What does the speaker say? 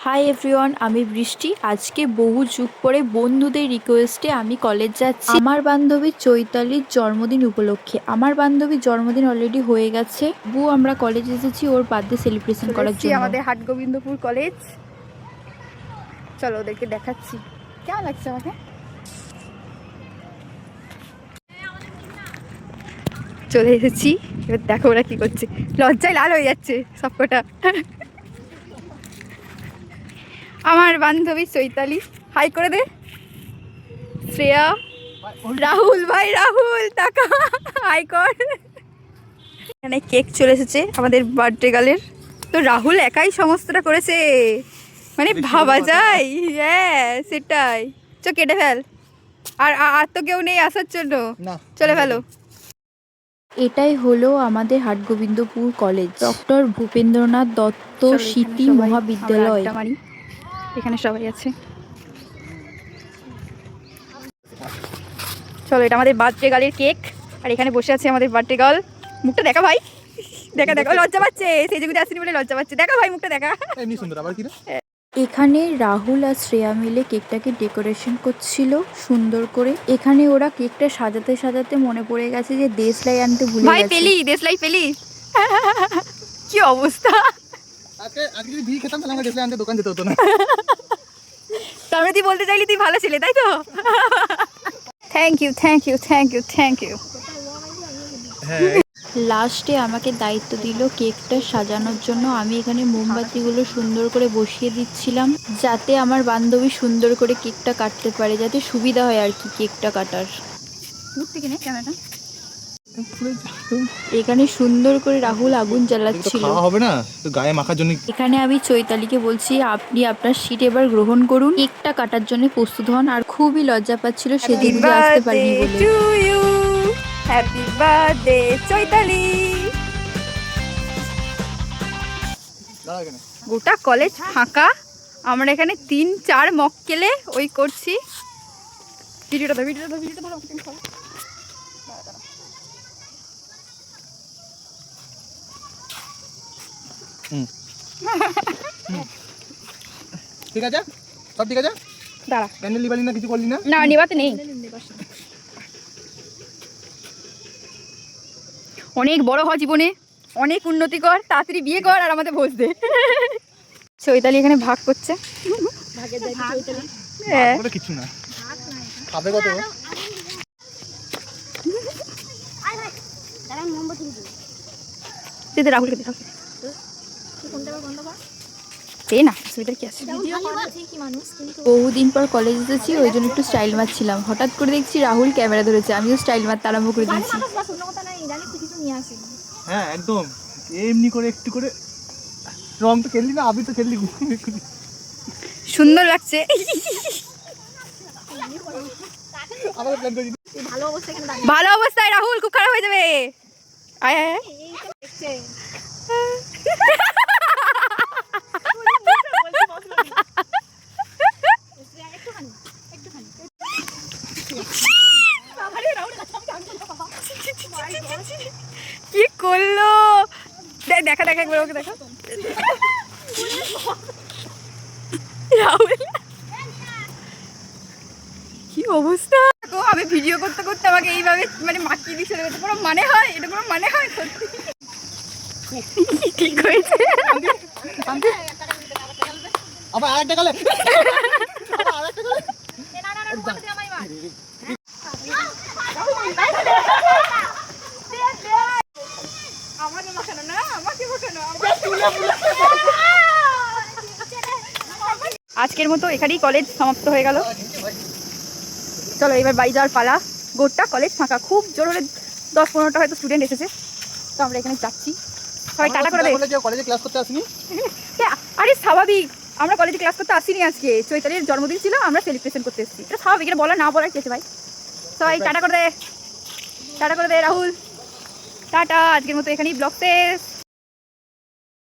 Hi everyone, আমি বৃষ্টি। আজকে বহু যুগ পরে বন্ধুদের রিকোয়েস্টে আমি কলেজ যাচ্ছি আমার বান্ধবী চৈতালির জন্মদিন উপলক্ষে। আমার বান্ধবীর জন্মদিন অলরেডি হয়ে গেছে, আমরা কলেজ এসেছি ওর বার্থডে সেলিব্রেশন করার জন্য। আমাদের হাটগোবিন্দপুর কলেজ, চলো ওদেরকে দেখাচ্ছি কেমন লাগছে আমাকে। চলে এসেছি, এবার দেখো ওরা কি করছে। লজ্জায় লাল হয়ে যাচ্ছে সবকটা। আমার বান্ধবী চৈতালি, হাই করে দে। শ্রেয়া, রাহুল ভাই, রাহুল টাকা হাই কর। এখানে কেক চলে এসেছে আমাদের বার্থডে গার্লের। তো রাহুল একাই সমস্তটা করেছে, মানে ভাবা যায়। হ্যাঁ সেটাই, চ কেটে ফেল। আর আর তো কেউ নেই আসার জন্য, চলে ফেলো। এটাই হলো আমাদের হাটগোবিন্দপুর কলেজ, ডক্টর ভূপেন্দ্রনাথ দত্ত স্মৃতি মহাবিদ্যালয়। এখানে সবাই আছে। চলো, এটা আমাদের বার্থডে গার্লের কেক, আর এখানে বসে আছে আমাদের বার্থডে গার্ল। মুখটা দেখা ভাই, দেখা দেখা, লজ্জা পাচ্ছে, সেই যেগুলো আসেনি বলে লজ্জা পাচ্ছে। দেখা ভাই মুখটা দেখা, এমনি সুন্দর। আবার কি এখানে রাহুল আর শ্রেয়া মিলে কেকটাকে ডেকোরেশন করছিল সুন্দর করে। এখানে ওরা কেকটা সাজাতে সাজাতে মনে পড়ে গেছে যে দেশলাই আনতে ভুলে ভাই গেছে। পেলি দেশলাই পেলি। কি অবস্থা। আজকে যদি বিয়ে খেতাম তাহলে আমরা দেশলাই আনতে দোকান যেতে হতো না। তার মানে তুই বলতে চাইলি তুই ভালো ছেলে, তাই তো? Thank you thank you thank you thank you. লাস্টে আমাকে দায়িত্ব দিল কেকটা সাজানোর জন্য। আমি এখানে মোমবাতিগুলো সুন্দর করে বসিয়ে দিচ্ছিলাম যাতে আমার বান্ধবী সুন্দর করে কেকটা কাটতে পারে, যাতে সুবিধা হয় আর কি কেকটা কাটার। এখানে সুন্দর করে রাহুল আগুন জ্বালাচ্ছিল। হবে না তো গায়ে মাখার জন্য। এখানে আমি চৈতালিকে বলছি আপনি আপনার সিট এবার গ্রহণ করুন, কেকটা কাটার জন্য প্রস্তুত হন। আর খুবই লজ্জা পাচ্ছিল সেদিকে আসতে পারিনি বলে। Happy birthday Chaitali. গোটা কলেজ ফাঁকা, আমরা এখানে 3-4 মক্কেলে ওই করছি। ভিডিওটা দাও, ভিডিওটা দাও, ভিডিওটা ধরো। ঠিক আছে, সব ঠিক আছে। দাঁড়া, প্যান্ডেল নিবালি না, কিছু করলি না? না নিবাতে নেই। অনেক বড় হ জীবনে, অনেক উন্নতি কর, তাড়াতাড়ি বিয়ে কর আর আমাদের ভোজ দে। চৈতালি এখানে ভাগ করছে। হ্যাঁ, কিছু না খাবে কত। রাহুলকে দেখা না, সুবিধার কি আছে। বহুদিন পর কলেজ এসেছি, ওই জন্য একটু স্টাইল মারছিলাম। হঠাৎ করে দেখছি রাহুল ক্যামেরা ধরেছে, আমিও স্টাইল মারতে আরম্ভ করে দিয়েছি। হ্যাঁ একদম, এমনি করে একটু করে রং তো খেললি না, আমি তো খেললি। সুন্দর লাগছে। ভালো অবস্থায় রাহুল, খুব খারাপ হয়ে যাবে। আয় আয় কি করলো, দেখা দেখা একবার ওকে দেখা। রাহুল কি অবস্থা। আমি ভিডিও করতে করতে আমাকে এইভাবে মানে মাখিয়ে দিয়ে চলে গেছে, কোনো মানে হয়? এটা কোনো মানে হয়? সত্যি ঠিক হয়েছে। আবার আরেকটা গেলে আজকের মতো এখানেই কলেজ সমাপ্ত হয়ে গেল। চলো এবার বাড়ি যাওয়ার পালা। গোটা কলেজ ফাঁকা, খুব জোর হলে 10-15টা হয়তো স্টুডেন্ট এসেছে। তো আমরা এখানে যাচ্ছি, সবাই টাটা করে দেয়। কলেজে ক্লাস করতে আসিনি? আরে স্বাভাবিক, আমরা কলেজে ক্লাস করতে আসিনি, আজকে চৈতালির জন্মদিন ছিল, আমরা সেলিব্রেশন করতে এসেছি। এটা স্বাভাবিক, এটা বলা না বলার কি আছে ভাই। সবাই টাটা করে দে, টাটা করে দে রাহুল, টাটা। আজকের মতো এখানেই ব্লগ শেষ।